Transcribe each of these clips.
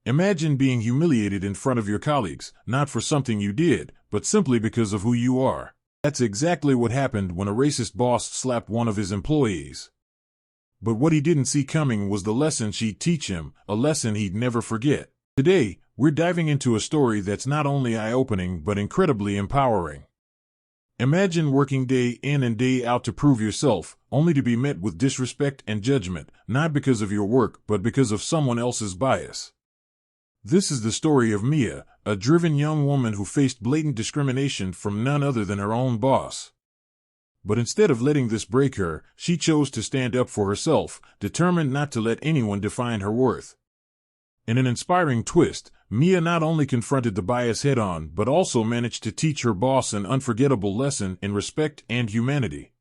Imagine being humiliated in front of your colleagues, not for something you did, but simply because of who you are. That's exactly what happened when a racist boss slapped one of his employees. But what he didn't see coming was the lesson she'd teach him, a lesson he'd never forget. Today, we're diving into a story that's not only eye-opening but incredibly empowering. Imagine working day in and day out to prove yourself, only to be met with disrespect and judgment, not because of your work but because of someone else's bias. This is the story of Mia, a driven young woman who faced blatant discrimination from none other than her own boss. But instead of letting this break her, she chose to stand up for herself, determined not to let anyone define her worth. In an inspiring twist, Mia not only confronted the bias head-on but also managed to teach her boss an unforgettable lesson in respect and humanity.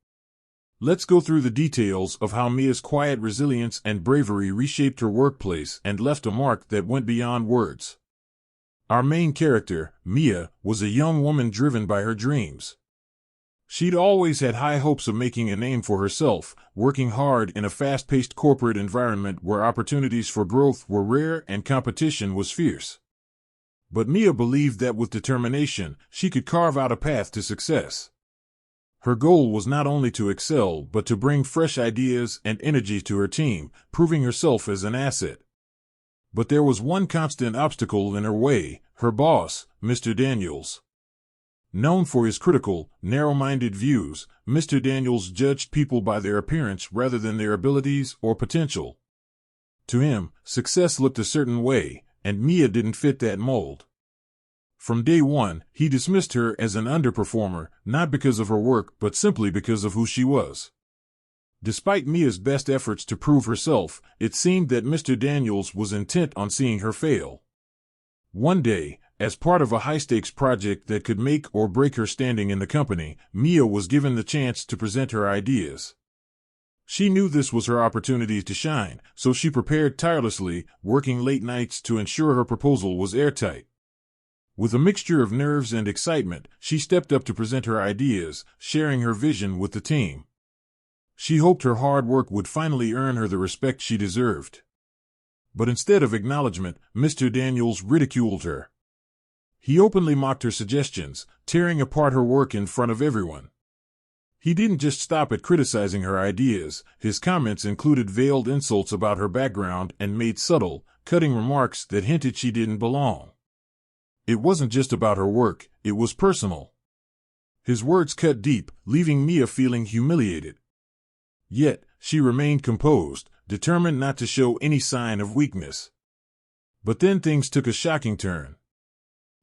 Let's go through the details of how Mia's quiet resilience and bravery reshaped her workplace and left a mark that went beyond words. Our main character, Mia, was a young woman driven by her dreams. She'd always had high hopes of making a name for herself, working hard in a fast-paced corporate environment where opportunities for growth were rare and competition was fierce. But Mia believed that with determination, she could carve out a path to success. Her goal was not only to excel but to bring fresh ideas and energy to her team, proving herself as an asset. But there was one constant obstacle in her way, her boss, Mr. Daniels. Known for his critical, narrow-minded views, Mr. Daniels judged people by their appearance rather than their abilities or potential. To him, success looked a certain way, and Mia didn't fit that mold. From day one, he dismissed her as an underperformer, not because of her work but simply because of who she was. Despite Mia's best efforts to prove herself, it seemed that Mr. Daniels was intent on seeing her fail. One day, as part of a high-stakes project that could make or break her standing in the company, Mia was given the chance to present her ideas. She knew this was her opportunity to shine, so she prepared tirelessly, working late nights to ensure her proposal was airtight. With a mixture of nerves and excitement, she stepped up to present her ideas, sharing her vision with the team. She hoped her hard work would finally earn her the respect she deserved. But instead of acknowledgement, Mr. Daniels ridiculed her. He openly mocked her suggestions, tearing apart her work in front of everyone. He didn't just stop at criticizing her ideas, his comments included veiled insults about her background and made subtle, cutting remarks that hinted she didn't belong. It wasn't just about her work, it was personal. His words cut deep, leaving Mia feeling humiliated. Yet, she remained composed, determined not to show any sign of weakness. But then things took a shocking turn.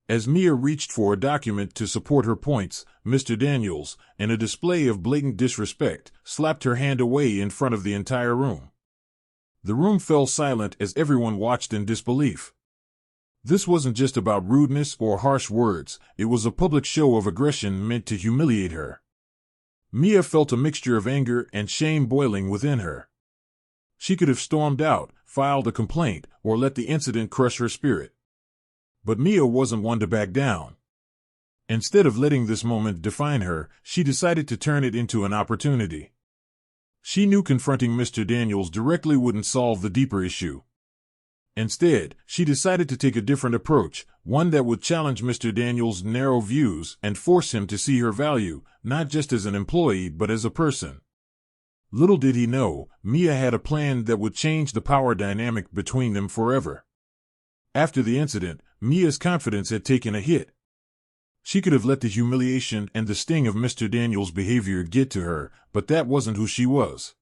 As Mia reached for a document to support her points, Mr. Daniels, in a display of blatant disrespect, slapped her hand away in front of the entire room. The room fell silent as everyone watched in disbelief. This wasn't just about rudeness or harsh words, it was a public show of aggression meant to humiliate her. Mia felt a mixture of anger and shame boiling within her. She could have stormed out, filed a complaint, or let the incident crush her spirit. But Mia wasn't one to back down. Instead of letting this moment define her, she decided to turn it into an opportunity. She knew confronting Mr. Daniels directly wouldn't solve the deeper issue. Instead, she decided to take a different approach, one that would challenge Mr. Daniels' narrow views and force him to see her value, not just as an employee but as a person. Little did he know, Mia had a plan that would change the power dynamic between them forever. After the incident, Mia's confidence had taken a hit. She could have let the humiliation and the sting of Mr. Daniels' behavior get to her, but that wasn't who she was.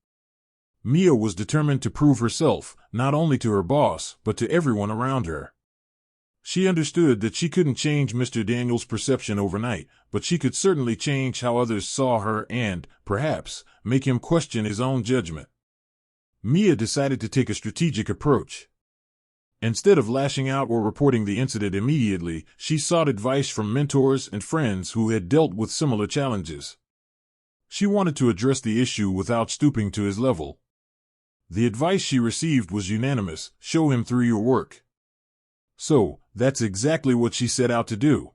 Mia was determined to prove herself, not only to her boss, but to everyone around her. She understood that she couldn't change Mr. Daniels' perception overnight, but she could certainly change how others saw her and, perhaps, make him question his own judgment. Mia decided to take a strategic approach. Instead of lashing out or reporting the incident immediately, she sought advice from mentors and friends who had dealt with similar challenges. She wanted to address the issue without stooping to his level. The advice she received was unanimous: show him through your work. So, that's exactly what she set out to do.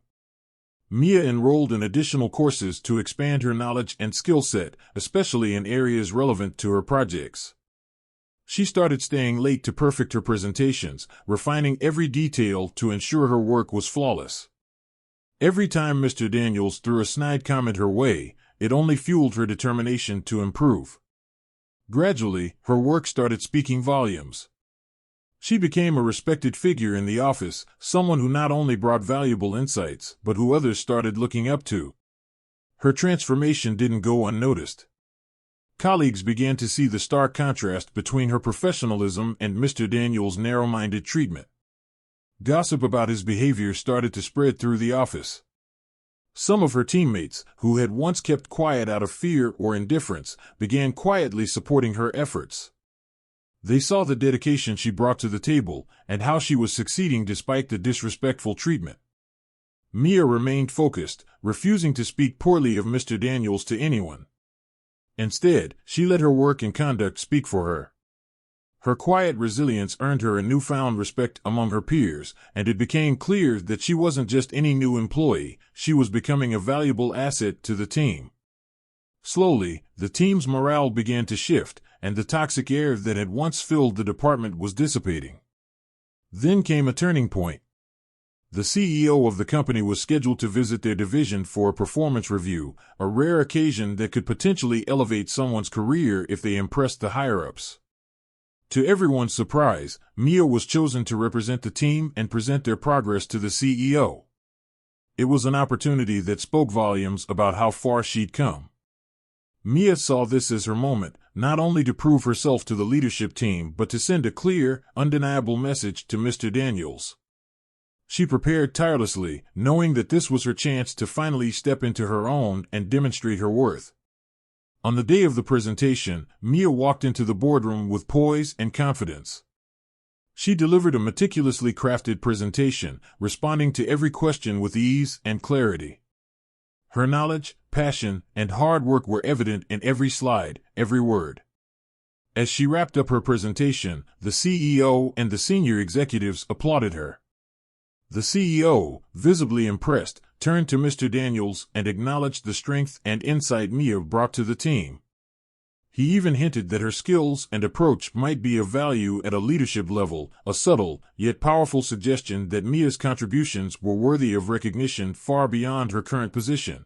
Mia enrolled in additional courses to expand her knowledge and skill set, especially in areas relevant to her projects. She started staying late to perfect her presentations, refining every detail to ensure her work was flawless. Every time Mr. Daniels threw a snide comment her way, it only fueled her determination to improve. Gradually, her work started speaking volumes. She became a respected figure in the office, someone who not only brought valuable insights, but who others started looking up to. Her transformation didn't go unnoticed. Colleagues began to see the stark contrast between her professionalism and Mr. Daniels' narrow-minded treatment. Gossip about his behavior started to spread through the office. Some of her teammates, who had once kept quiet out of fear or indifference, began quietly supporting her efforts. They saw the dedication she brought to the table and how she was succeeding despite the disrespectful treatment. Mia remained focused, refusing to speak poorly of Mr. Daniels to anyone. Instead, she let her work and conduct speak for her. Her quiet resilience earned her a newfound respect among her peers, and it became clear that she wasn't just any new employee, she was becoming a valuable asset to the team. Slowly, the team's morale began to shift, and the toxic air that had once filled the department was dissipating. Then came a turning point. The CEO of the company was scheduled to visit their division for a performance review, a rare occasion that could potentially elevate someone's career if they impressed the higher-ups. To everyone's surprise, Mia was chosen to represent the team and present their progress to the CEO. It was an opportunity that spoke volumes about how far she'd come. Mia saw this as her moment, not only to prove herself to the leadership team but to send a clear, undeniable message to Mr. Daniels. She prepared tirelessly, knowing that this was her chance to finally step into her own and demonstrate her worth. On the day of the presentation, Mia walked into the boardroom with poise and confidence. She delivered a meticulously crafted presentation, responding to every question with ease and clarity. Her knowledge, passion, and hard work were evident in every slide, every word. As she wrapped up her presentation, the CEO and the senior executives applauded her. The CEO, visibly impressed, turned to Mr. Daniels and acknowledged the strength and insight Mia brought to the team. He even hinted that her skills and approach might be of value at a leadership level, a subtle, yet powerful suggestion that Mia's contributions were worthy of recognition far beyond her current position.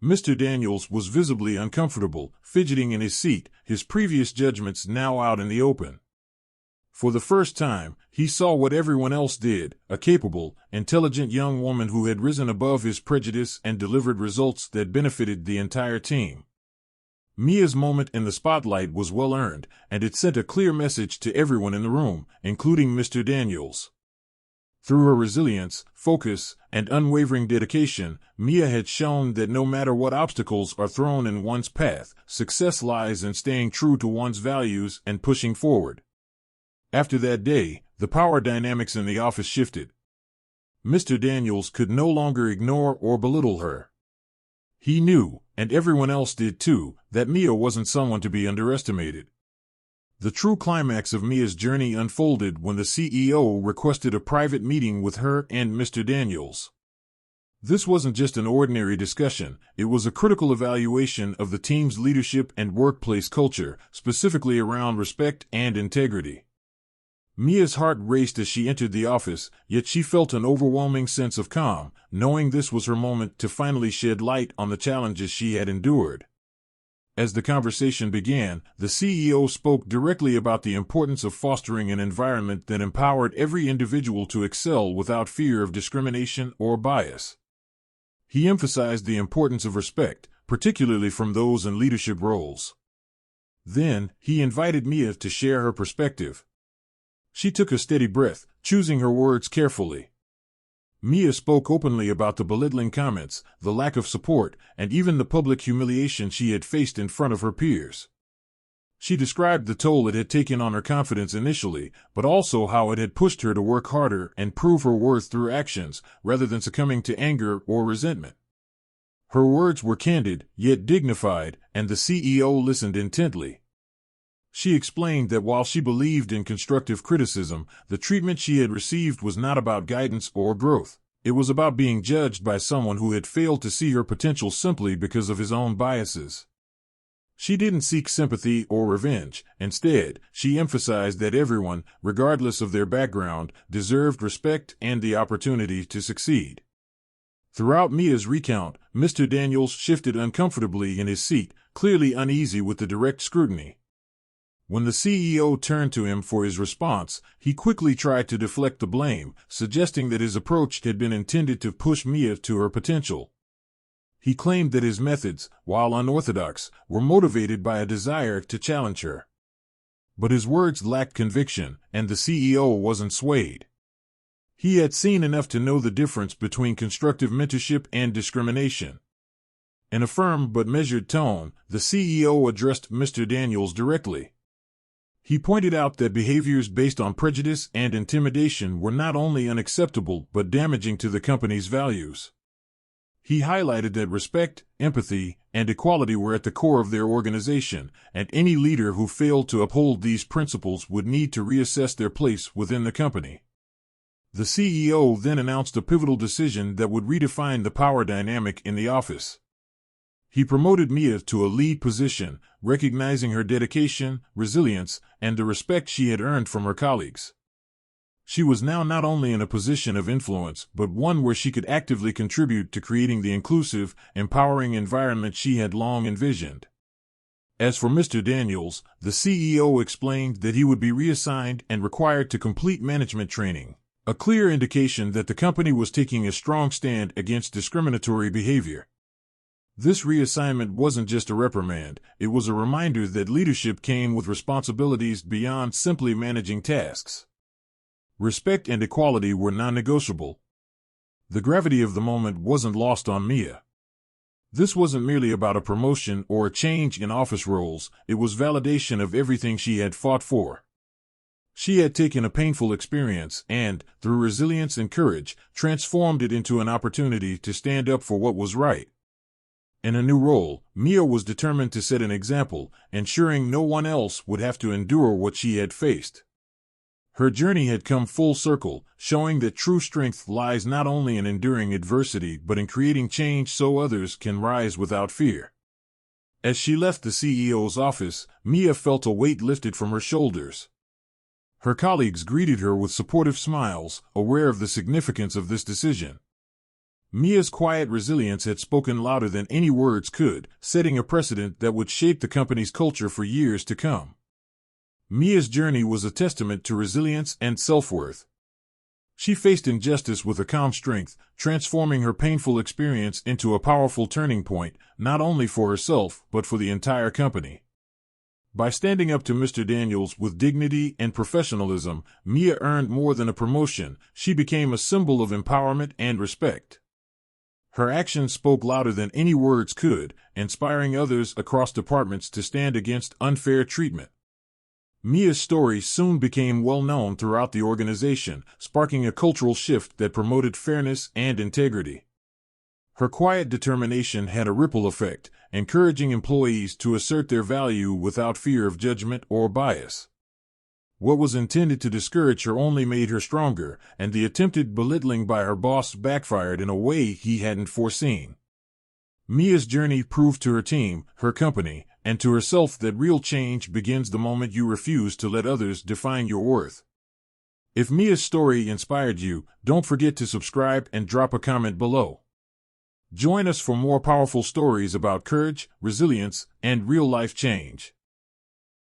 Mr. Daniels was visibly uncomfortable, fidgeting in his seat, his previous judgments now out in the open. For the first time, he saw what everyone else did, a capable, intelligent young woman who had risen above his prejudice and delivered results that benefited the entire team. Mia's moment in the spotlight was well earned, and it sent a clear message to everyone in the room, including Mr. Daniels. Through her resilience, focus, and unwavering dedication, Mia had shown that no matter what obstacles are thrown in one's path, success lies in staying true to one's values and pushing forward. After that day, the power dynamics in the office shifted. Mr. Daniels could no longer ignore or belittle her. He knew, and everyone else did too, that Mia wasn't someone to be underestimated. The true climax of Mia's journey unfolded when the CEO requested a private meeting with her and Mr. Daniels. This wasn't just an ordinary discussion, it was a critical evaluation of the team's leadership and workplace culture, specifically around respect and integrity. Mia's heart raced as she entered the office, yet she felt an overwhelming sense of calm, knowing this was her moment to finally shed light on the challenges she had endured. As the conversation began, the CEO spoke directly about the importance of fostering an environment that empowered every individual to excel without fear of discrimination or bias. He emphasized the importance of respect, particularly from those in leadership roles. Then, he invited Mia to share her perspective. She took a steady breath, choosing her words carefully. Mia spoke openly about the belittling comments, the lack of support, and even the public humiliation she had faced in front of her peers. She described the toll it had taken on her confidence initially, but also how it had pushed her to work harder and prove her worth through actions, rather than succumbing to anger or resentment. Her words were candid, yet dignified, and the CEO listened intently. She explained that while she believed in constructive criticism, the treatment she had received was not about guidance or growth. It was about being judged by someone who had failed to see her potential simply because of his own biases. She didn't seek sympathy or revenge. Instead, she emphasized that everyone, regardless of their background, deserved respect and the opportunity to succeed. Throughout Mia's recount, Mr. Daniels shifted uncomfortably in his seat, clearly uneasy with the direct scrutiny. When the CEO turned to him for his response, he quickly tried to deflect the blame, suggesting that his approach had been intended to push Mia to her potential. He claimed that his methods, while unorthodox, were motivated by a desire to challenge her. But his words lacked conviction, and the CEO wasn't swayed. He had seen enough to know the difference between constructive mentorship and discrimination. In a firm but measured tone, the CEO addressed Mr. Daniels directly. He pointed out that behaviors based on prejudice and intimidation were not only unacceptable but damaging to the company's values. He highlighted that respect, empathy, and equality were at the core of their organization, and any leader who failed to uphold these principles would need to reassess their place within the company. The CEO then announced a pivotal decision that would redefine the power dynamic in the office. He promoted Mia to a lead position, recognizing her dedication, resilience, and the respect she had earned from her colleagues. She was now not only in a position of influence, but one where she could actively contribute to creating the inclusive, empowering environment she had long envisioned. As for Mr. Daniels, the CEO explained that he would be reassigned and required to complete management training, a clear indication that the company was taking a strong stand against discriminatory behavior. This reassignment wasn't just a reprimand, it was a reminder that leadership came with responsibilities beyond simply managing tasks. Respect and equality were non-negotiable. The gravity of the moment wasn't lost on Mia. This wasn't merely about a promotion or a change in office roles, it was validation of everything she had fought for. She had taken a painful experience and, through resilience and courage, transformed it into an opportunity to stand up for what was right. In a new role, Mia was determined to set an example, ensuring no one else would have to endure what she had faced. Her journey had come full circle, showing that true strength lies not only in enduring adversity but in creating change so others can rise without fear. As she left the CEO's office, Mia felt a weight lifted from her shoulders. Her colleagues greeted her with supportive smiles, aware of the significance of this decision. Mia's quiet resilience had spoken louder than any words could, setting a precedent that would shape the company's culture for years to come. Mia's journey was a testament to resilience and self-worth. She faced injustice with a calm strength, transforming her painful experience into a powerful turning point, not only for herself but for the entire company. By standing up to Mr. Daniels with dignity and professionalism, Mia earned more than a promotion, she became a symbol of empowerment and respect. Her actions spoke louder than any words could, inspiring others across departments to stand against unfair treatment. Mia's story soon became well known throughout the organization, sparking a cultural shift that promoted fairness and integrity. Her quiet determination had a ripple effect, encouraging employees to assert their value without fear of judgment or bias. What was intended to discourage her only made her stronger, and the attempted belittling by her boss backfired in a way he hadn't foreseen. Mia's journey proved to her team, her company, and to herself that real change begins the moment you refuse to let others define your worth. If Mia's story inspired you, don't forget to subscribe and drop a comment below. Join us for more powerful stories about courage, resilience, and real-life change.